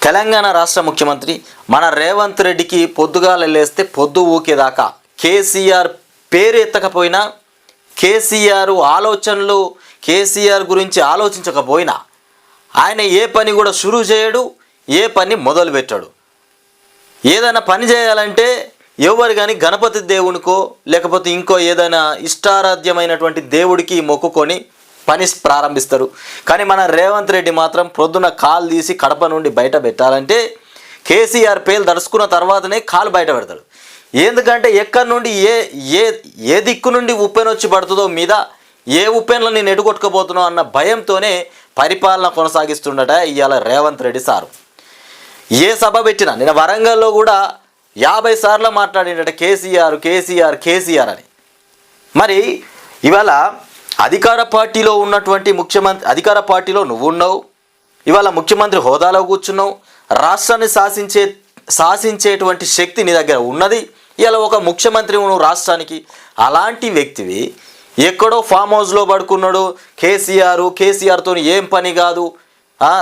తెలంగాణ రాష్ట్ర ముఖ్యమంత్రి మన రేవంత్ రెడ్డికి పొద్దుగాల లేస్తే పొద్దు ఊకేదాకా కేసీఆర్ పేరు ఎత్తకపోయినా, కేసీఆర్ ఆలోచనలు కేసీఆర్ గురించి ఆలోచించకపోయినా ఆయన ఏ పని కూడా షురూ చేయడు, ఏ పని మొదలు పెట్టాడు. ఏదైనా పని చేయాలంటే ఎవరు కానీ గణపతి దేవునికో లేకపోతే ఇంకో ఏదైనా ఇష్టారాధ్యమైనటువంటి దేవుడికి మొక్కుకొని పని ప్రారంభిస్తారు. కానీ మన రేవంత్ రెడ్డి మాత్రం ప్రొద్దున కాలు తీసి కడప నుండి బయట పెట్టాలంటే కేసీఆర్ పేరు దడుచుకున్న తర్వాతనే కాలు బయట పెడతాడు. ఎందుకంటే ఎక్కడి నుండి ఏ ఏ ఏ దిక్కు నుండి ఉప్పెన వచ్చి పడుతుందో మీద, ఏ ఉప్పెనలో నేను ఎడుగొట్టుకోబోతున్నావు అన్న భయంతోనే పరిపాలన కొనసాగిస్తుండట ఇవాళ రేవంత్ రెడ్డి సారు. ఏ సభ పెట్టినా, నేను వరంగల్లో కూడా 50 సార్లు మాట్లాడినట కేసీఆర్ కేసీఆర్ కేసీఆర్ అని. మరి ఇవాళ అధికార పార్టీలో ఉన్నటువంటి ముఖ్యమంత్రి, అధికార పార్టీలో నువ్వు ఉన్నావు, ఇవాళ ముఖ్యమంత్రి హోదాలో కూర్చున్నావు, రాష్ట్రాన్ని శాసించేటువంటి శక్తి నీ దగ్గర ఉన్నది. ఇలా ఒక ముఖ్యమంత్రి నువ్వు రాష్ట్రానికి. అలాంటి వ్యక్తివి ఎక్కడో ఫామ్ హౌస్లో పడుకున్నాడు కేసీఆర్తో ఏం పని కాదు.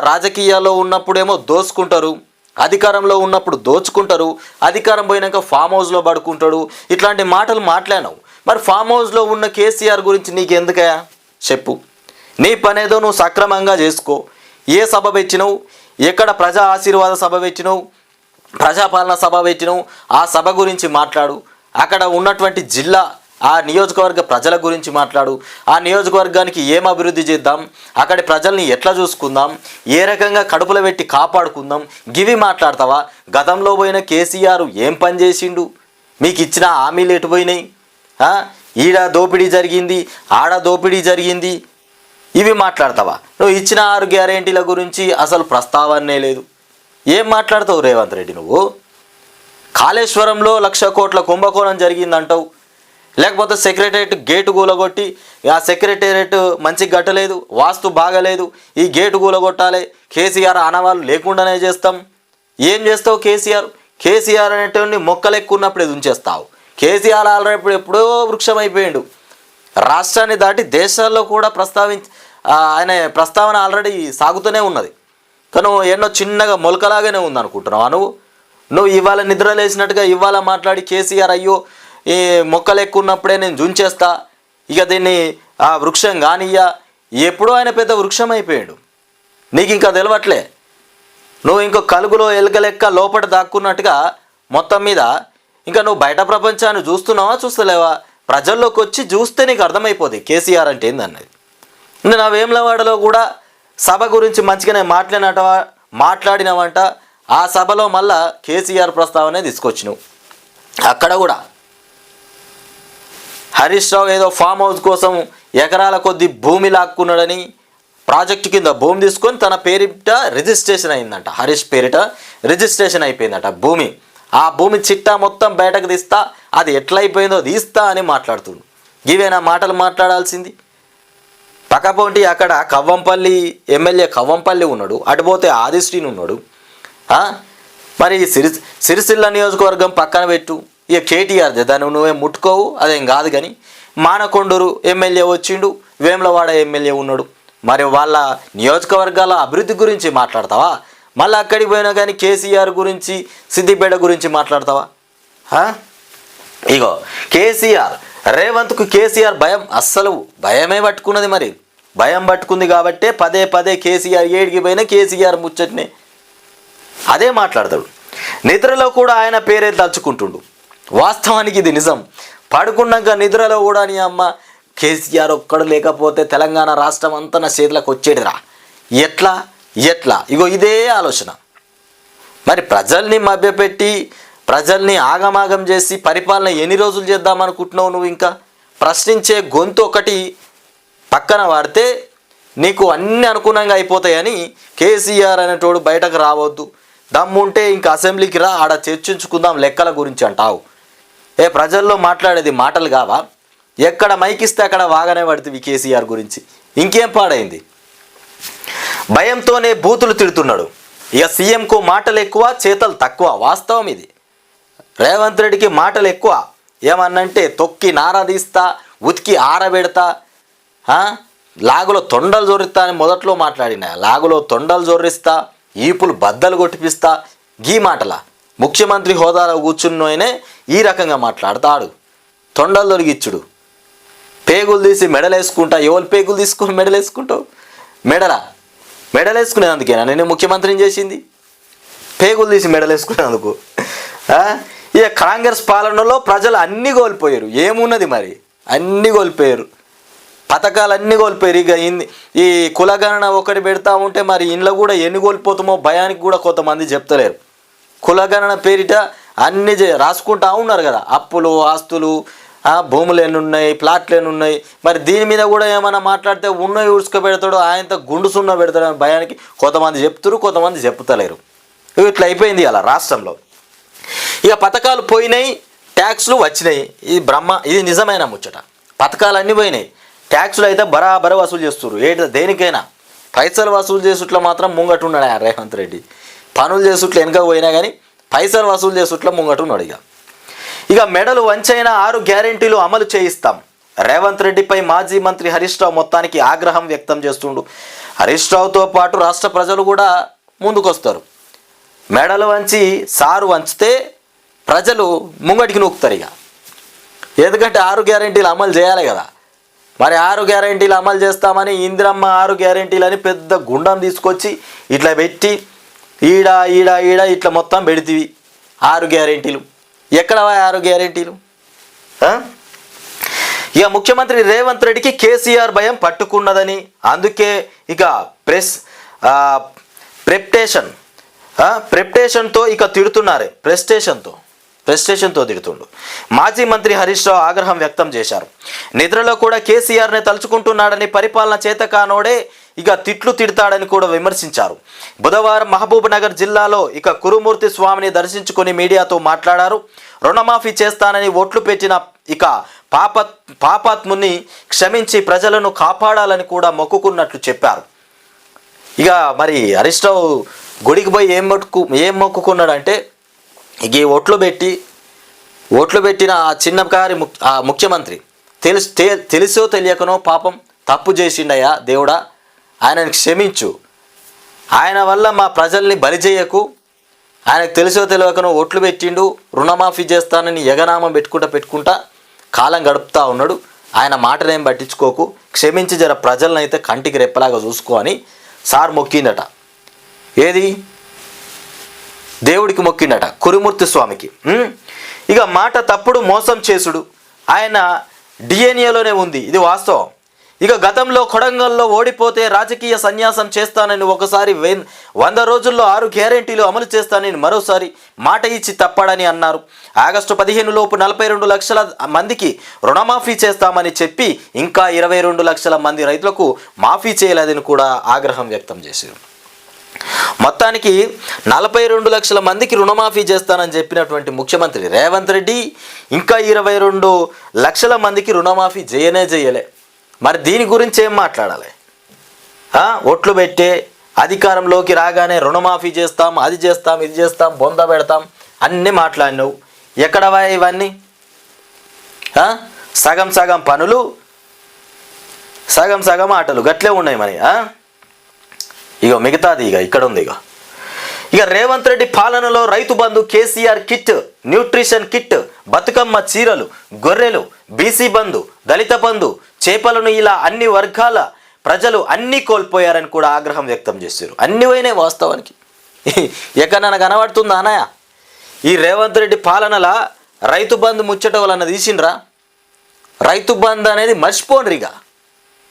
రాజకీయాల్లో ఉన్నప్పుడేమో దోచుకుంటారు, అధికారంలో ఉన్నప్పుడు దోచుకుంటారు, అధికారం పోయినాక ఫామ్ హౌస్లో పడుకుంటాడు. ఇట్లాంటి మాటలు మాట్లాడినావు. మరి ఫామ్ హౌస్లో ఉన్న కేసీఆర్ గురించి నీకెందుకయా చెప్పు. నీ పనేదో నువ్వు సక్రమంగా చేసుకో. ఏ సభ పెట్టినావు, ఎక్కడ ప్రజా ఆశీర్వాద సభ పెట్టినావు, ప్రజాపాలన సభ పెట్టినావు, ఆ సభ గురించి మాట్లాడు. అక్కడ ఉన్నటువంటి జిల్లా, ఆ నియోజకవర్గ ప్రజల గురించి మాట్లాడు. ఆ నియోజకవర్గానికి ఏం అభివృద్ధి చేద్దాం, అక్కడి ప్రజల్ని ఎట్లా చూసుకుందాం, ఏ రకంగా కడుపులో పెట్టి కాపాడుకుందాం, గివి మాట్లాడతావా? గతంలో పోయిన కేసీఆర్ ఏం పని చేసిండు, మీకు ఇచ్చిన హామీలు ఎటు పోయినాయి, ఈడ దోపిడీ జరిగింది, ఆడ దోపిడీ జరిగింది, ఇవి మాట్లాడతావా? నువ్వు ఇచ్చిన 6 గ్యారెంటీల గురించి అసలు ప్రస్తావనే లేదు. ఏం మాట్లాడతావు రేవంత్ రెడ్డి నువ్వు? కాళేశ్వరంలో 1,00,000 కోట్ల కుంభకోణం జరిగిందంటావు, లేకపోతే సెక్రటేరియట్ గేటు కూలగొట్టి ఆ సెక్రటేరియట్ మంచిగా కట్టలేదు, వాస్తు బాగలేదు, ఈ గేటు కూలగొట్టాలి, కేసీఆర్ ఆనవాళ్ళు లేకుండానే చేస్తాం. ఏం చేస్తావు కేసీఆర్ అనేటువంటి మొక్కలు ఎక్కువ ఉన్నప్పుడు ఉంచేస్తావు. కేసీఆర్ ఆల్రెడీ ఎప్పుడో వృక్షం అయిపోయాడు. రాష్ట్రాన్ని దాటి దేశాల్లో కూడా ఆయన ప్రస్తావన ఆల్రెడీ సాగుతూనే ఉన్నది. కానీ ఎన్నో చిన్నగా మొలకలాగానే ఉందనుకుంటున్నావా నువ్వు ఇవాళ నిద్ర లేచినట్టుగా ఇవాళ మాట్లాడి కేసీఆర్ అయ్యో ఈ మొక్కలు ఎక్కువ ఉన్నప్పుడే నేను జుంచేస్తా, ఇక దీన్ని ఆ వృక్షం కానియ్యా. ఎప్పుడో ఆయన పెద్ద వృక్షం అయిపోయాడు, నీకు ఇంకా తెలవట్లే. నువ్వు ఇంకో కలుగులో ఎలకలెక్క లోపల దాక్కున్నట్టుగా మొత్తం మీద ఇంకా నువ్వు బయట ప్రపంచాన్ని చూస్తున్నావా చూస్తలేవా? ప్రజల్లోకి వచ్చి చూస్తే నీకు అర్థమైపోతుంది కేసీఆర్ అంటే ఏందన్నది. నా వేములవాడలో కూడా సభ గురించి మంచిగానే మాట్లాడినవంట. ఆ సభలో మళ్ళా కేసీఆర్ ప్రస్తావనే తీసుకొచ్చినావు. అక్కడ కూడా హరీష్ రావు ఏదో ఫామ్ హౌస్ కోసం ఎకరాల కొద్ది భూమి లాక్కున్నాడని ప్రాజెక్టు కింద భూమి తీసుకొని తన పేరిట రిజిస్ట్రేషన్ అయిందంట. హరీష్ పేరిట రిజిస్ట్రేషన్ అయిపోయిందట భూమి. ఆ భూమి చిట్టా మొత్తం బయటకు తీస్తా, అది ఎట్లయిపోయిందో తీస్తా అని మాట్లాడుతుండు. ఇవేనా మాటలు మాట్లాడాల్సింది? పక్కపోంటి అక్కడ కవ్వంపల్లి ఎమ్మెల్యే కవ్వంపల్లి ఉన్నాడు, అటుపోతే ఆదిశ్రీని ఉన్నాడు. మరి సిరిసిల్ల నియోజకవర్గం పక్కన పెట్టు, ఇక కేటీఆర్ దాన్ని నువ్వేం ముట్టుకోవు, అదేం కాదు. కానీ మానకొండూరు ఎమ్మెల్యే వచ్చిండు, వేములవాడ ఎమ్మెల్యే ఉన్నాడు. మరి వాళ్ళ నియోజకవర్గాల అభివృద్ధి గురించి మాట్లాడతావా? మళ్ళీ అక్కడికి పోయినా కానీ కేసీఆర్ గురించి సిద్దిపేట గురించి మాట్లాడతావా? ఇగో కేసీఆర్, రేవంత్కు కేసీఆర్ భయం, అస్సలు భయమే పట్టుకున్నది. మరి భయం పట్టుకుంది కాబట్టే పదే కేసీఆర్ ఏడికి పోయినా కేసీఆర్ ముచ్చట్నే అదే మాట్లాడతాడు. నిద్రలో కూడా ఆయన పేరే తలుచుకుంటుండు. వాస్తవానికి ఇది నిజం. పడుకున్నాక నిద్రలో కూడా నీ అమ్మ కేసీఆర్ ఒక్కడు లేకపోతే తెలంగాణ రాష్ట్రం అంతా నా చేతులకు వచ్చేదిరా, ఎట్లా ఇగో ఇదే ఆలోచన. మరి ప్రజల్ని మభ్యపెట్టి ప్రజల్ని ఆగమాగం చేసి పరిపాలన ఎన్ని రోజులు చేద్దామనుకుంటున్నావు నువ్వు? ఇంకా ప్రశ్నించే గొంతు ఒకటి పక్కన వాడితే నీకు అన్నీ అనుగుణంగా అయిపోతాయని కేసీఆర్ అనేటోడు బయటకు రావద్దు, దమ్ముంటే ఇంకా అసెంబ్లీకి రా, ఆడ చర్చించుకుందాం లెక్కల గురించి అంటావు. ప్రజల్లో మాట్లాడేది మాటలు కావా? ఎక్కడ మైకిస్తే అక్కడ వాగానే పడుతుంది కేసీఆర్ గురించి. ఇంకేం పాడైంది? భయంతోనే బూతులు తిడుతున్నాడు. ఇక సీఎంకు మాటలు ఎక్కువ, చేతలు తక్కువ. వాస్తవం ఇది. రేవంత్ రెడ్డికి మాటలు ఎక్కువ. ఏమన్నంటే తొక్కి నారదీస్తా, ఉతికి ఆరబెడతా, లాగులో తొండలు జొర్రిస్తా అని మొదట్లో మాట్లాడినా. లాగులో తొండలు జొర్రిస్తా, ఈపులు బద్దలు కొట్టిపిస్తా గీ మాటల ముఖ్యమంత్రి హోదాలో కూర్చున్నోయనే ఈ రకంగా మాట్లాడతాడు. తొండలు దొరికిచ్చుడు, పేగులు తీసి మెడలేసుకుంటా. ఎవరు పేగులు తీసుకొని మెడలేసుకుంటావు? మెడలేసుకునేందుకేనా నేను ముఖ్యమంత్రిని చేసింది? పేగులు తీసి మెడలేసుకునేందుకు? ఇక కాంగ్రెస్ పాలనలో ప్రజలు అన్నీ కోల్పోయారు. ఏమున్నది మరి? అన్నీ కోల్పోయారు, పథకాలన్నీ కోల్పోయారు. ఇక ఈ కులగణన ఒకటి పెడతా ఉంటే మరి ఇంట్లో కూడా ఎన్ని కోల్పోతామో భయానికి కూడా కొంతమంది చెప్తలేరు. కులగణన పేరిట అన్నీ రాసుకుంటా ఉన్నారు కదా, అప్పులు, ఆస్తులు, భూములు ఎన్ని ఉన్నాయి, ప్లాట్లు ఎన్ని ఉన్నాయి. మరి దీని మీద కూడా ఏమైనా మాట్లాడితే ఉన్నవి ఉడుచుకోబెడతాడో ఆయనతో గుండు సున్నా పెడతాడు అనే భయానికి కొంతమంది చెప్తారు, కొంతమంది చెప్తలేరు. ఇట్లా అయిపోయింది అలా రాష్ట్రంలో. ఇక పథకాలు పోయినాయి, ట్యాక్స్లు వచ్చినాయి. ఇది నిజమైన ముచ్చట. పథకాలు అన్నీ పోయినాయి, ట్యాక్స్లు అయితే బరాబర వసూలు చేస్తున్నారు. దేనికైనా పైసలు వసూలు చేసుట్లా మాత్రం ముంగటున్నాడు రేవంత్ రెడ్డి. పనులు చేసుట్లు వెనక పోయినా కానీ పైసలు వసూలు చేసుట్లా ముంగటున్నాడు. ఇక మెడలు వంచైన 6 గ్యారెంటీలు అమలు చేయిస్తాం. రేవంత్ రెడ్డిపై మాజీ మంత్రి హరీష్ రావు మొత్తానికి ఆగ్రహం వ్యక్తం చేస్తుండు. హరీష్ రావుతో పాటు రాష్ట్ర ప్రజలు కూడా ముందుకొస్తారు. మెడలు వంచి సారు వంచితే ప్రజలు ముంగటికి నూకుతారు. ఎందుకంటే 6 గ్యారెంటీలు అమలు చేయాలి కదా. మరి 6 గ్యారెంటీలు అమలు చేస్తామని ఇందిరమ్మ 6 గ్యారెంటీలు అని పెద్ద గుండం తీసుకొచ్చి ఇట్లా పెట్టి ఈడ ఈడ ఈడ ఇట్లా మొత్తం పెడితివి 6 గ్యారెంటీలు. ఎక్కడ 6 గ్యారెంటీలు? ఇక ముఖ్యమంత్రి రేవంత్ రెడ్డికి కేసీఆర్ భయం పట్టుకున్నదని, అందుకే ఇక ప్రెప్టేషన్తో ఇక తిడుతున్నారే. ప్రెస్టేషన్తో తిడుతుండు. మాజీ మంత్రి హరీష్ రావు ఆగ్రహం వ్యక్తం చేశారు. నిద్రలో కూడా కేసీఆర్ని తలుచుకుంటున్నాడని, పరిపాలన చేతకానోడే ఇక తిట్లు తిడతాడని కూడా విమర్శించారు. బుధవారం మహబూబ్ నగర్ జిల్లాలో ఇక కురుమూర్తి స్వామిని దర్శించుకొని మీడియాతో మాట్లాడారు. రుణమాఫీ చేస్తానని ఓట్లు పెట్టిన ఇక పాపాత్ముని క్షమించి ప్రజలను కాపాడాలని కూడా మొక్కుకున్నట్లు చెప్పారు. ఇక మరి హరీష్ రావు గుడికి పోయి ఏం మొక్కుకున్నాడంటే, ఇక ఈ ఓట్లు పెట్టిన ఆ చిన్నకారి ముఖ్యమంత్రి తెలిసో తెలియకనో పాపం తప్పు చేసిండయ్యా దేవుడా, ఆయనను క్షమించు, ఆయన వల్ల మా ప్రజల్ని బలి చేయకు, ఆయనకు తెలిసో తెలియకనో ఓట్లు పెట్టిండు, రుణమాఫీ చేస్తానని ఎగనామం పెట్టుకుంటా కాలం గడుపుతూ ఉన్నాడు, ఆయన మాటలేం పట్టించుకోకు, క్షమించి జర ప్రజలను అయితే కంటికి రెప్పలాగా చూసుకో అని సార్ మొక్కిందట. ఏది? దేవుడికి మొక్కిండట, కురుమూర్తి స్వామికి. ఇక మాట తప్పుడు మోసం చేసుడు ఆయన డిఎన్ఏలోనే ఉంది, ఇది వాస్తవం. ఇక గతంలో కొడంగల్లో ఓడిపోతే రాజకీయ సన్యాసం చేస్తానని ఒకసారి 100 రోజుల్లో 6 గ్యారెంటీలు అమలు చేస్తానని మరోసారి మాట ఇచ్చి తప్పాడని అన్నారు. ఆగస్టు 15 లోపు 42 లక్షల మందికి రుణమాఫీ చేస్తామని చెప్పి ఇంకా 22 లక్షల మంది రైతులకు మాఫీ చేయలేదని కూడా ఆగ్రహం వ్యక్తం చేశారు. మొత్తానికి 42 లక్షల మందికి రుణమాఫీ చేస్తానని చెప్పినటువంటి ముఖ్యమంత్రి రేవంత్ రెడ్డి ఇంకా 22 లక్షల మందికి రుణమాఫీ చేయలే. మరి దీని గురించి ఏం మాట్లాడాలి? ఓట్లు పెట్టే అధికారంలోకి రాగానే రుణమాఫీ చేస్తాం, అది చేస్తాం, ఇది చేస్తాం, బొంద పెడతాం అన్నీ మాట్లాడినావు. ఎక్కడవా ఇవన్నీ? సగం పనులు, సగం ఆటలు గట్లే ఉన్నాయి మరి. ఇగో మిగతాది ఇక్కడ ఉంది. ఇక రేవంత్ రెడ్డి పాలనలో Rythu Bandhu, KCR kit, nutrition kit, Bathukamma చీరలు, గొర్రెలు, బీసీ బంధు, దళిత బంధు, చేపలను, ఇలా అన్ని వర్గాల ప్రజలు అన్నీ కోల్పోయారని కూడా ఆగ్రహం వ్యక్తం చేశారు. అన్ని పోయినాయి వాస్తవానికి. ఎక్కడన్నా కనబడుతుందా అన్నయ్య? ఈ రేవంత్ రెడ్డి పాలనలా రైతు బంధు ముచ్చట వాళ్ళన్న తీసిండ్రా? రైతు బంధు అనేది మర్చిపోండ్రిగా,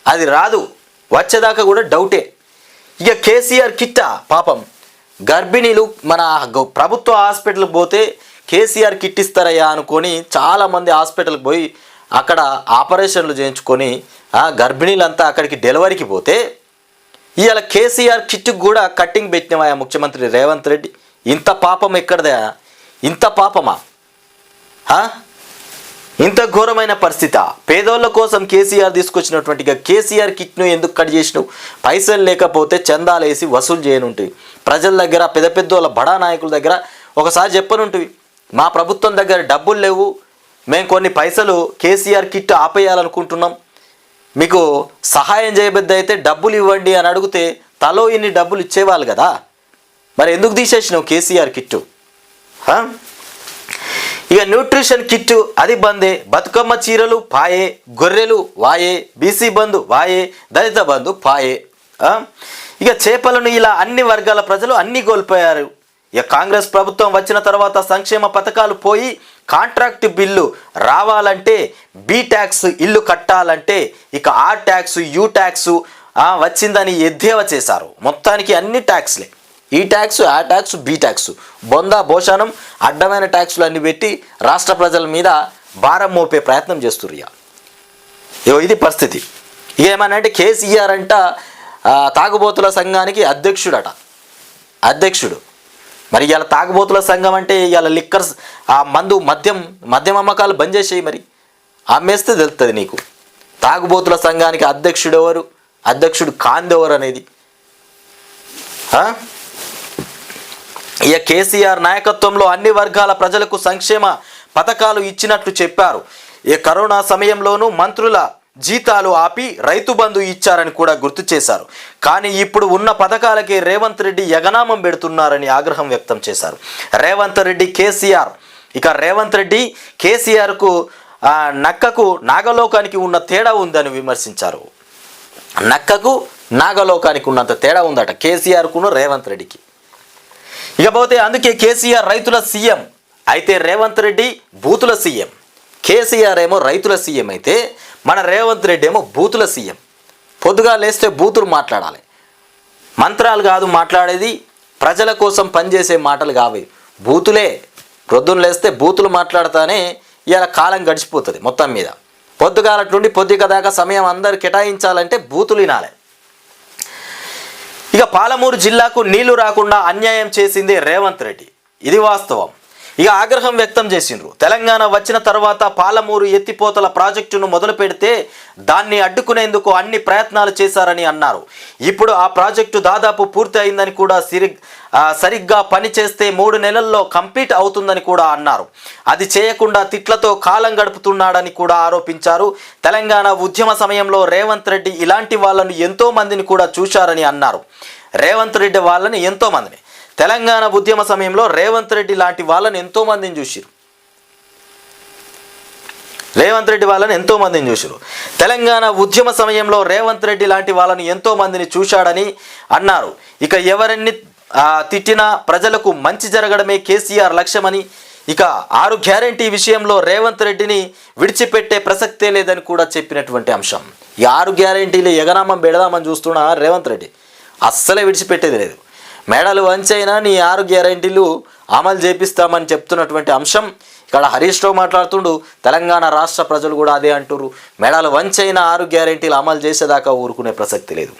అది రాదు, వచ్చేదాకా కూడా డౌటే. ఇక కేసీఆర్ కిట్టా, పాపం గర్భిణీలు మన ప్రభుత్వ హాస్పిటల్కి పోతే కేసీఆర్ కిట్ ఇస్తారయ్యా అనుకొని చాలామంది హాస్పిటల్కి పోయి అక్కడ ఆపరేషన్లు చేయించుకొని గర్భిణీలంతా అక్కడికి డెలివరీకి పోతే ఇవాళ కేసీఆర్ కిట్కి కూడా కట్టింగ్ పెట్టినవా ముఖ్యమంత్రి రేవంత్ రెడ్డి? ఇంత పాపం ఎక్కడదా? ఇంత పాపమా? ఇంత ఘోరమైన పరిస్థితి. పేదోళ్ళ కోసం కేసీఆర్ తీసుకొచ్చినటువంటి కేసీఆర్ కిట్ను ఎందుకు కట్ చేసినావు? పైసలు లేకపోతే చందాలేసి వసూలు చేయనుంటివి. ప్రజల దగ్గర, పెద్ద వాళ్ళ బడా నాయకుల దగ్గర ఒకసారి చెప్పనుంటివి, మా ప్రభుత్వం దగ్గర డబ్బులు లేవు, మేము కొన్ని పైసలు కేసీఆర్ కిట్ ఆపేయాలనుకుంటున్నాం, మీకు సహాయం చేయబద్ద అయితే డబ్బులు ఇవ్వండి అని అడిగితే తలో ఇన్ని డబ్బులు ఇచ్చేవాళ్ళు కదా. మరి ఎందుకు తీసేసినావు కేసీఆర్ కిట్టు? ఇక న్యూట్రిషన్ కిట్టు అది బందే, బతుకమ్మ చీరలు పాయే, గొర్రెలు వాయే, బీసీ బంధు వాయే, దళిత బంధు పాయే. ఇక చేపలను ఇలా అన్ని వర్గాల ప్రజలు అన్ని కోల్పోయారు. ఇక కాంగ్రెస్ ప్రభుత్వం వచ్చిన తర్వాత సంక్షేమ పథకాలు పోయి కాంట్రాక్ట్ బిల్లు రావాలంటే, బీ ట్యాక్స్ ఇల్లు కట్టాలంటే ఇక ఆ ట్యాక్స్ యూ ట్యాక్స్ వచ్చిందని ఎద్దేవా చేశారు. మొత్తానికి అన్ని ట్యాక్స్లే, ఈ ట్యాక్స్ ఆ ట్యాక్స్ బీ ట్యాక్స్, బొందా భోషణం అడ్డమైన ట్యాక్సులు అన్ని పెట్టి రాష్ట్ర ప్రజల మీద భారం మోపే ప్రయత్నం చేస్తున్నారు. ఇది పరిస్థితి. ఇక ఏమనంటే కేసీఆర్ అంట తాగుబోతుల సంఘానికి అధ్యక్షుడు. మరి ఇవాళ తాగుబోతుల సంఘం అంటే ఇవాళ లిక్కర్స్ మద్యం అమ్మకాలు బంద్ చేసేయి, మరి అమ్మేస్తే తెలుస్తుంది నీకు. తాగుబోతుల సంఘానికి అధ్యక్షుడు కాందెవరు అనేది. ఇక కేసీఆర్ నాయకత్వంలో అన్ని వర్గాల ప్రజలకు సంక్షేమ పథకాలు ఇచ్చినట్లు చెప్పారు. ఈ కరోనా సమయంలోనూ మంత్రుల జీతాలు ఆపి రైతు బంధు ఇచ్చారని కూడా గుర్తు చేశారు. కానీ ఇప్పుడు ఉన్న పథకాలకే రేవంత్ రెడ్డి యగనామం పెడుతున్నారని ఆగ్రహం వ్యక్తం చేశారు. రేవంత్ రెడ్డి కేసీఆర్కు నక్కకు నాగలోకానికి ఉన్న తేడా ఉందని విమర్శించారు. నక్కకు నాగలోకానికి ఉన్నంత తేడా ఉందట కేసీఆర్కును రేవంత్ రెడ్డికి. ఇకపోతే అందుకే కేసీఆర్ రైతుల సీఎం అయితే రేవంత్ రెడ్డి బూతుల సీఎం. కేసీఆర్ ఏమో రైతుల సీఎం అయితే మన రేవంత్ రెడ్డి ఏమో బూతుల సీఎం. పొద్దుగా లేస్తే బూతులు మాట్లాడాలి, మంత్రాలు కాదు మాట్లాడేది, ప్రజల కోసం పనిచేసే మాటలు కావు, బూతులే. పొద్దున లేస్తే బూతులు మాట్లాడుతానే ఇలా కాలం గడిచిపోతుంది. మొత్తం మీద పొద్దుగాలటి నుండి పొద్దుగా దాకా సమయం అందరు కేటాయించాలంటే బూతులు వినాలి. ఇక పాలమూరు జిల్లాకు నీళ్లు రాకుండా అన్యాయం చేసింది రేవంత్ రెడ్డి, ఇది వాస్తవం. ఇక ఆగ్రహం వ్యక్తం చేసిండ్రు. తెలంగాణ వచ్చిన తర్వాత పాలమూరు ఎత్తిపోతల ప్రాజెక్టును మొదలు పెడితే దాన్ని అడ్డుకునేందుకు అన్ని ప్రయత్నాలు చేశారని అన్నారు. ఇప్పుడు ఆ ప్రాజెక్టు దాదాపు పూర్తి అయిందని కూడా సరిగ్గా పనిచేస్తే 3 నెలల్లో కంప్లీట్ అవుతుందని కూడా అన్నారు. అది చేయకుండా తిట్లతో కాలం గడుపుతున్నాడని కూడా ఆరోపించారు. తెలంగాణ ఉద్యమ సమయంలో రేవంత్ రెడ్డి ఇలాంటి వాళ్ళను ఎంతో మందిని కూడా చూశారని అన్నారు. తెలంగాణ ఉద్యమ సమయంలో రేవంత్ రెడ్డి లాంటి వాళ్ళని ఎంతో మందిని చూశారు. తెలంగాణ ఉద్యమ సమయంలో రేవంత్ రెడ్డి లాంటి వాళ్ళని ఎంతో మందిని చూశాడని అన్నారు. ఇక ఎవరిని తిట్టినా ప్రజలకు మంచి జరగడమే కేసీఆర్ లక్ష్యమని, ఇక 6 గ్యారెంటీ విషయంలో రేవంత్ రెడ్డిని విడిచిపెట్టే ప్రసక్తే లేదని కూడా చెప్పినటువంటి అంశం. ఈ 6 గ్యారెంటీలు ఎగనామం పెడదామని చూస్తున్న రేవంత్ రెడ్డి అస్సలే విడిచిపెట్టేది లేదు. మెడలు వంచైనా నీ 6 గ్యారెంటీలు అమలు చేపిస్తామని చెప్తున్నటువంటి అంశం. ఇక్కడ హరీష్ రావు మాట్లాడుతుండు, తెలంగాణ రాష్ట్ర ప్రజలు కూడా అదే అంటున్నారు. మెడలు వంచైనా 6 గ్యారెంటీలు అమలు చేసేదాకా ఊరుకునే ప్రసక్తి లేదు.